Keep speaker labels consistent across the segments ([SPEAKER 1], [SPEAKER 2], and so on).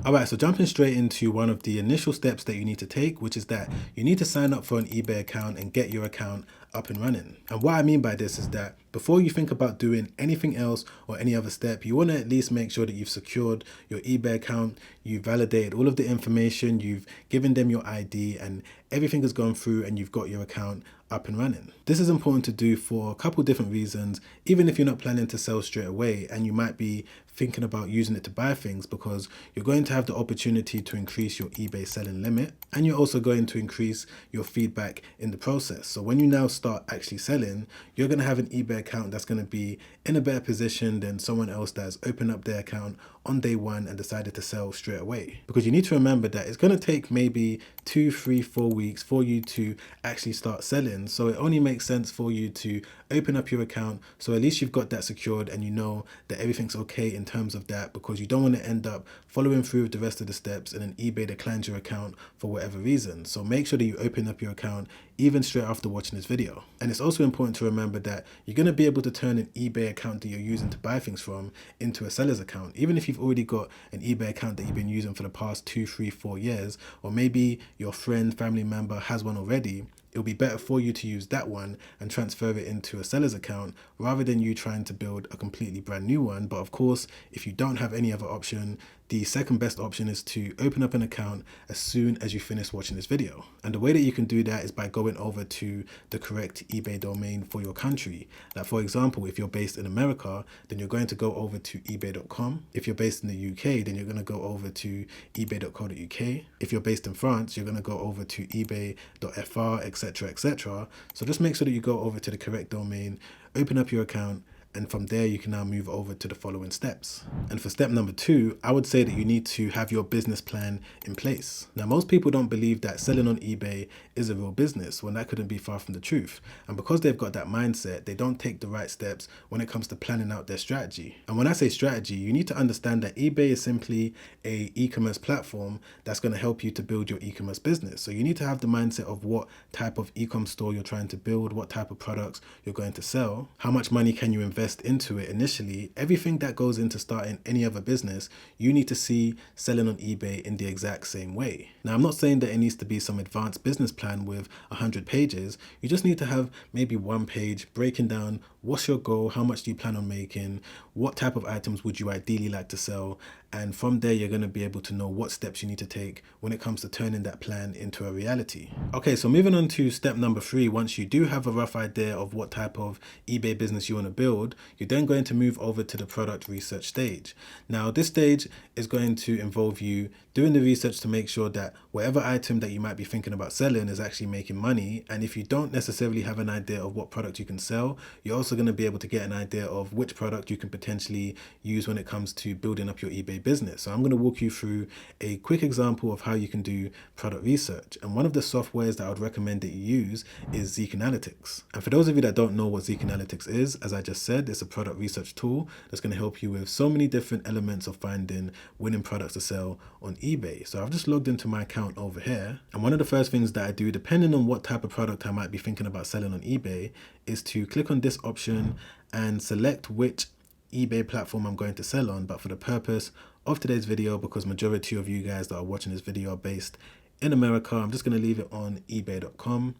[SPEAKER 1] All right, so jumping straight into one of the initial steps that you need to take, which is that you need to sign up for an eBay account and get your account up and running. And what I mean by this is that before you think about doing anything else or any other step, you want to at least make sure that you've secured your eBay account, you validated all of the information, you've given them your ID, and everything has gone through and you've got your account up and running. This is important to do for a couple different reasons, even if you're not planning to sell straight away and you might be thinking about using it to buy things, because you're going to have the opportunity to increase your eBay selling limit, and you're also going to increase your feedback in the process. So when you now start actually selling, you're going to have an eBay account that's going to be in a better position than someone else that's opened up their account on day one and decided to sell straight away. Because you need to remember that it's going to take maybe 2, 3, 4 weeks for you to actually start selling. So it only makes sense for you to open up your account, so at least you've got that secured and you know that everything's okay in terms of that, because you don't want to end up following through with the rest of the steps and then eBay declines your account for whatever reason. So make sure that you open up your account even straight after watching this video. And it's also important to remember that you're going to be able to turn an eBay account that you're using to buy things from into a seller's account. Even if you've already got an eBay account that you've been using for the past 2, 3, 4 years, or maybe your friend, family member has one already, it'll be better for you to use that one and transfer it into a seller's account rather than you trying to build a completely brand new one. But of course, if you don't have any other option, the second best option is to open up an account as soon as you finish watching this video. And the way that you can do that is by going over to the correct eBay domain for your country. Like for example, if you're based in America, then you're going to go over to ebay.com. If you're based in the UK, then you're going to go over to ebay.co.uk. If you're based in France, you're going to go over to ebay.fr, etc, etc. So just make sure that you go over to the correct domain, open up your account, and from there you can now move over to the following steps. And for step number 2, I would say that you need to have your business plan in place. Now, most people don't believe that selling on eBay is a real business, when that couldn't be far from the truth. And because they've got that mindset, they don't take the right steps when it comes to planning out their strategy. And when I say strategy, you need to understand that eBay is simply a e-commerce platform that's going to help you to build your e-commerce business. So you need to have the mindset of what type of e-com store you're trying to build, what type of products you're going to sell, how much money can you invest into it initially. Everything that goes into starting any other business, you need to see selling on eBay in the exact same way. Now, I'm not saying that it needs to be some advanced business plan with 100 pages. You just need to have maybe one page breaking down what's your goal, how much do you plan on making, what type of items would you ideally like to sell, and from there you're going to be able to know what steps you need to take when it comes to turning that plan into a reality. Okay, so moving on to step number 3, once you do have a rough idea of what type of eBay business you want to build, you're then going to move over to the product research stage. Now, this stage is going to involve you doing the research to make sure that whatever item that you might be thinking about selling is actually making money. And if you don't necessarily have an idea of what product you can sell, you're also going to be able to get an idea of which product you can potentially use when it comes to building up your eBay business. So I'm going to walk you through a quick example of how you can do product research. And one of the softwares that I would recommend that you use is Zeek Analytics. And for those of you that don't know what Zeek Analytics is, as I just said, it's a product research tool that's going to help you with so many different elements of finding winning products to sell on eBay. So I've just logged into my account over here. And one of the first things that I do, depending on what type of product I might be thinking about selling on eBay, is to click on this option and select which eBay platform I'm going to sell on. But for the purpose of today's video, because majority of you guys that are watching this video are based in America, I'm just going to leave it on ebay.com.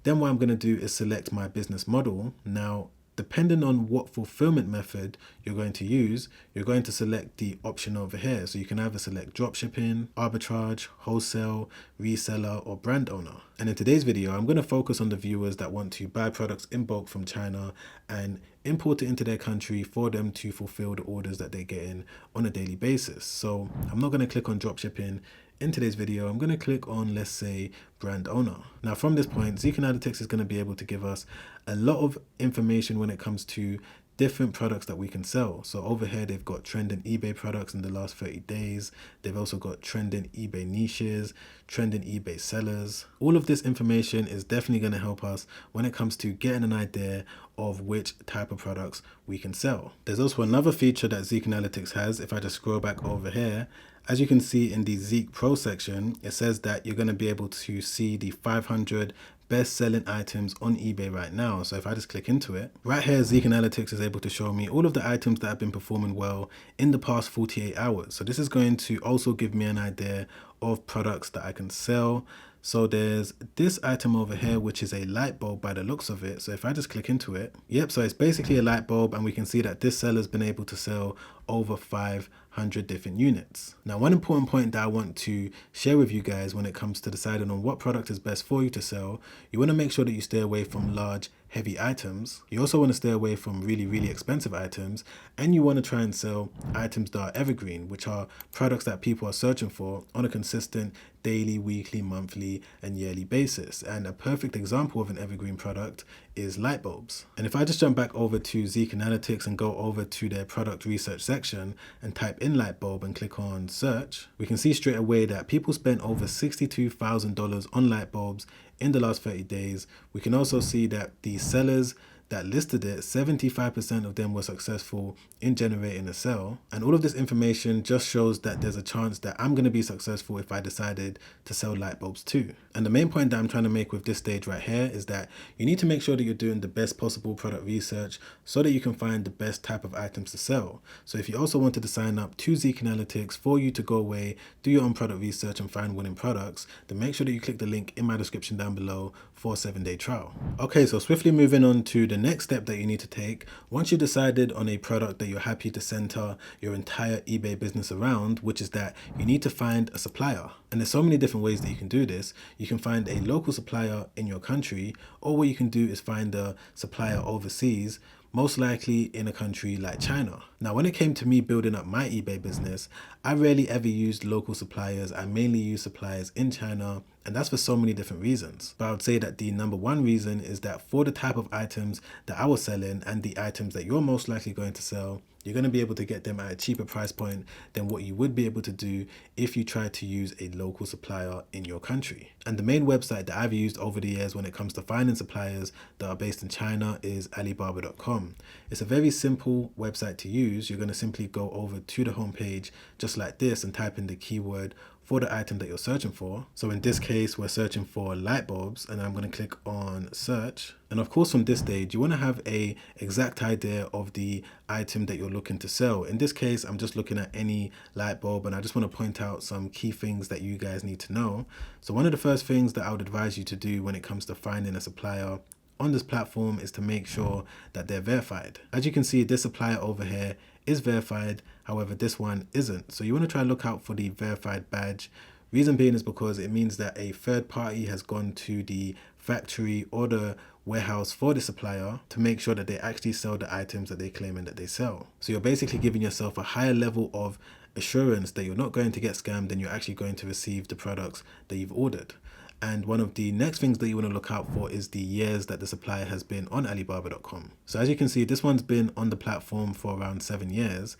[SPEAKER 1] Then what I'm going to do is select my business model. Now, depending on what fulfillment method you're going to use, you're going to select the option over here. So you can either select dropshipping, arbitrage, wholesale, reseller, or brand owner. And in today's video, I'm going to focus on the viewers that want to buy products in bulk from China and import it into their country for them to fulfill the orders that they get in on a daily basis. So I'm not going to click on dropshipping in today's video. I'm going to click on, let's say, brand owner. Now, from this point, Zeek Analytics is going to be able to give us a lot of information when it comes to different products that we can sell. So over here, they've got trending eBay products in the last 30 days. They've also got trending eBay niches, trending eBay sellers. All of this information is definitely going to help us when it comes to getting an idea of which type of products we can sell. There's also another feature that Zeek Analytics has. If I just scroll back over here, as you can see in the Zeek Pro section, it says that you're going to be able to see the 500 best selling items on eBay right now. So if I just click into it, right here, Zeek Analytics is able to show me all of the items that have been performing well in the past 48 hours. So this is going to also give me an idea of products that I can sell. So there's this item over here, which is a light bulb by the looks of it. So if I just click into it, yep, so it's basically a light bulb, and we can see that this seller's been able to sell over 500 different units. Now, one important point that I want to share with you guys when it comes to deciding on what product is best for you to sell, you want to make sure that you stay away from large, heavy items. You also want to stay away from really, really expensive items, and you want to try and sell items that are evergreen, which are products that people are searching for on a consistent daily, weekly, monthly, and yearly basis. And a perfect example of an evergreen product is light bulbs. And if I just jump back over to Zeek Analytics and go over to their product research section and type in light bulb and click on search, we can see straight away that people spent over $62,000 on light bulbs in the last 30 days. We can also see that the sellers that listed it, 75% of them were successful in generating a sale. And all of this information just shows that there's a chance that I'm going to be successful if I decided to sell light bulbs too. And the main point that I'm trying to make with this stage right here is that you need to make sure that you're doing the best possible product research so that you can find the best type of items to sell. So if you also wanted to sign up to Zeek Analytics for you to go away, do your own product research and find winning products, then make sure that you click the link in my description down below for a 7-day trial. Okay, so swiftly moving on to the next step that you need to take. Once you've decided on a product that you're happy to center your entire eBay business around, which is that you need to find a supplier. And there's so many different ways that you can do this. You can find a local supplier in your country, or what you can do is find a supplier overseas, most likely in a country like China. Now, when it came to me building up my eBay business, I rarely ever used local suppliers. I mainly use suppliers in China, and that's for so many different reasons. But I would say that the number one reason is that for the type of items that I was selling and the items that you're most likely going to sell, you're going to be able to get them at a cheaper price point than what you would be able to do if you tried to use a local supplier in your country. And the main website that I've used over the years when it comes to finding suppliers that are based in China is Alibabacom. It's a very simple website to use. You're going to simply go over to the homepage just like this and type in the keyword for the item that you're searching for. So in this case, we're searching for light bulbs, and I'm going to click on search. And of course, from this stage, you want to have a exact idea of the item that you're looking to sell. In this case, I'm just looking at any light bulb, and I just want to point out some key things that you guys need to know. So one of the first things that I would advise you to do when it comes to finding a supplier on this platform is to make sure that they're verified. As you can see, this supplier over here is verified, however this one isn't. So you want to try and look out for the verified badge. Reason being is because it means that a third party has gone to the factory or the warehouse for the supplier to make sure that they actually sell the items that they claim and that they sell. So you're basically giving yourself a higher level of assurance that you're not going to get scammed and you're actually going to receive the products that you've ordered. And one of the next things that you want to look out for is the years that the supplier has been on Alibaba.com. So as you can see, this one's been on the platform for around 7 years.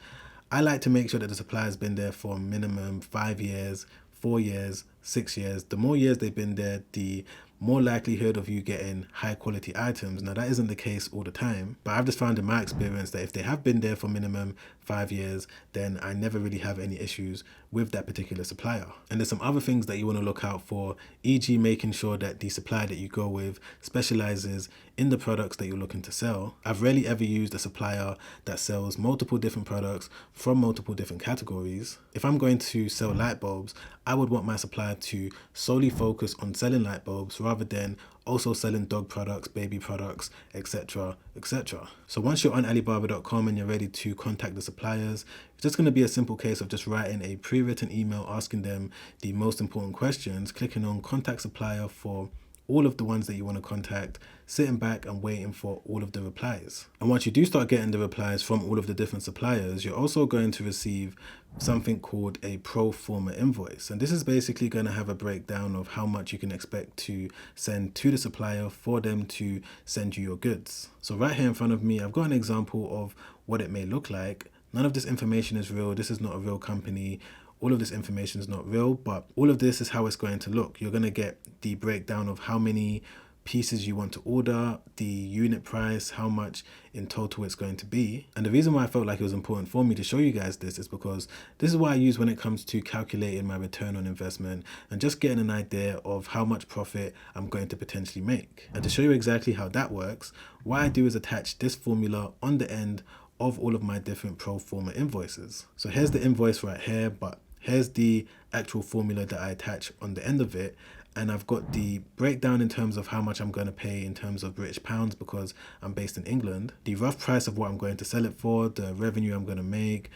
[SPEAKER 1] I like to make sure that the supplier has been there for minimum 5 years, 4 years, 6 years. The more years they've been there, the more likelihood of you getting high quality items. Now that isn't the case all the time, but I've just found in my experience that if they have been there for minimum 5 years, then I never really have any issues with that particular supplier. And there's some other things that you want to look out for, e.g. making sure that the supplier that you go with specializes in the products that you're looking to sell. I've rarely ever used a supplier that sells multiple different products from multiple different categories. If I'm going to sell light bulbs, I would want my supplier to solely focus on selling light bulbs rather than also selling dog products, baby products, etc., etc. So once you're on Alibaba.com and you're ready to contact the suppliers, it's just going to be a simple case of just writing a pre-written email asking them the most important questions, clicking on contact supplier for all of the ones that you want to contact, sitting back and waiting for all of the replies. And once you do start getting the replies from all of the different suppliers, you're also going to receive something called a pro forma invoice. And this is basically going to have a breakdown of how much you can expect to send to the supplier for them to send you your goods. So right here in front of me, I've got an example of what it may look like. None of this information is real. This is not a real company. All of this information is not real, but all of this is how it's going to look. You're going to get the breakdown of how many pieces you want to order, the unit price, how much in total it's going to be. And the reason why I felt like it was important for me to show you guys this is because this is what I use when it comes to calculating my return on investment and just getting an idea of how much profit I'm going to potentially make. And to show you exactly how that works, what I do is attach this formula on the end of all of my different pro forma invoices. So here's the invoice right here, but here's the actual formula that I attach on the end of it. And I've got the breakdown in terms of how much I'm going to pay in terms of British pounds because I'm based in England, the rough price of what I'm going to sell it for, the revenue I'm going to make,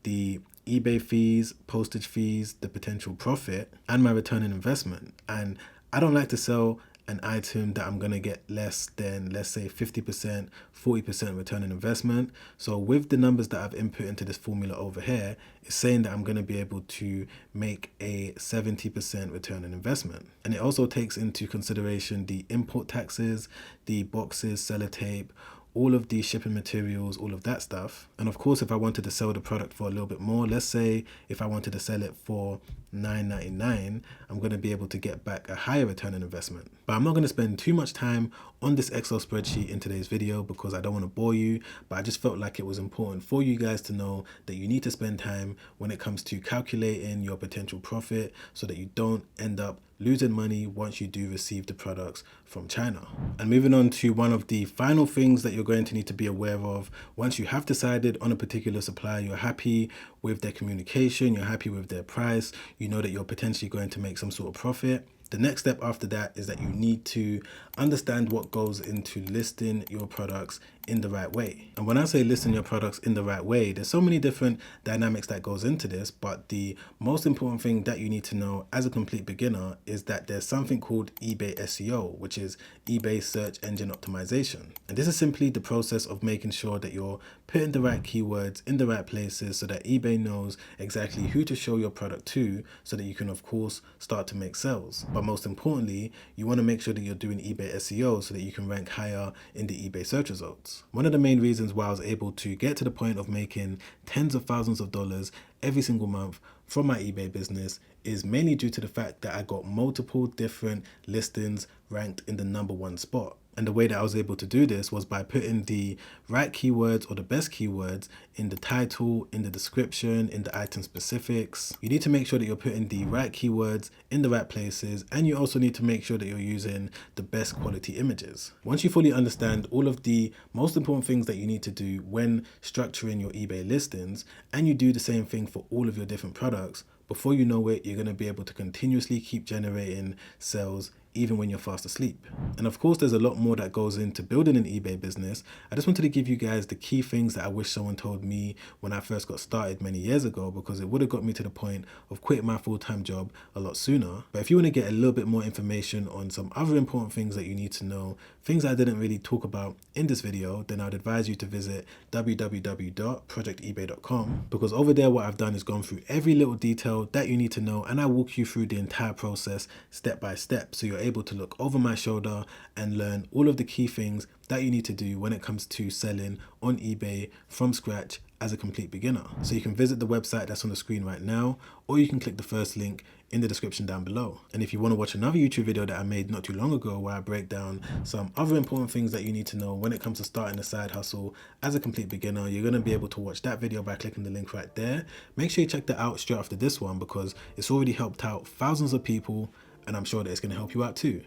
[SPEAKER 1] the eBay fees, postage fees, the potential profit, and my return on investment. And I don't like to sell an item that I'm going to get less than, let's say, 50%, 40% return on investment. So with the numbers that I've input into this formula over here, it's saying that I'm going to be able to make a 70% return on investment. And it also takes into consideration the import taxes, the boxes, sellotape, all of the shipping materials, all of that stuff. And of course, if I wanted to sell the product for a little bit more, let's say if I wanted to sell it for $9.99, I'm going to be able to get back a higher return on investment. But I'm not going to spend too much time on this Excel spreadsheet in today's video because I don't want to bore you, but I just felt like it was important for you guys to know that you need to spend time when it comes to calculating your potential profit so that you don't end up losing money once you do receive the products from China. And moving on to one of the final things that you're going to need to be aware of once you have decided on a particular supplier, you're happy with their communication, you're happy with their price, you know that you're potentially going to make some sort of profit. The next step after that is that you need to understand what goes into listing your products in the right way. And when I say listing your products in the right way, there's so many different dynamics that goes into this, but the most important thing that you need to know as a complete beginner is that there's something called eBay SEO, which is eBay search engine optimization. And this is simply the process of making sure that you're putting the right keywords in the right places so that eBay knows exactly who to show your product to so that you can, of course, start to make sales. But most importantly, you want to make sure that you're doing eBay SEO so that you can rank higher in the eBay search results. One of the main reasons why I was able to get to the point of making tens of thousands of dollars every single month from my eBay business is mainly due to the fact that I got multiple different listings ranked in the #1 spot. And the way that I was able to do this was by putting the right keywords or the best keywords in the title, in the description, in the item specifics. You need to make sure that you're putting the right keywords in the right places, and you also need to make sure that you're using the best quality images. Once you fully understand all of the most important things that you need to do when structuring your eBay listings, and you do the same thing for all of your different products, before you know it, you're going to be able to continuously keep generating sales even when you're fast asleep. And of course, there's a lot more that goes into building an eBay business. I just wanted to give you guys the key things that I wish someone told me when I first got started many years ago, because it would have got me to the point of quitting my full-time job a lot sooner. But if you want to get a little bit more information on some other important things that you need to know, things I didn't really talk about in this video, then I'd advise you to visit www.projectebay.com, because over there what I've done is gone through every little detail that you need to know, and I walk you through the entire process step by step, so you're able to look over my shoulder and learn all of the key things that you need to do when it comes to selling on eBay from scratch as a complete beginner. So you can visit the website that's on the screen right now, or you can click the first link in the description down below. And if you want to watch another YouTube video that I made not too long ago where I break down some other important things that you need to know when it comes to starting a side hustle as a complete beginner, you're going to be able to watch that video by clicking the link right there. Make sure you check that out straight after this one, because it's already helped out thousands of people, and I'm sure that it's going to help you out too.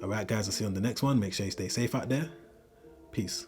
[SPEAKER 1] All right, guys, I'll see you on the next one. Make sure you stay safe out there. Peace.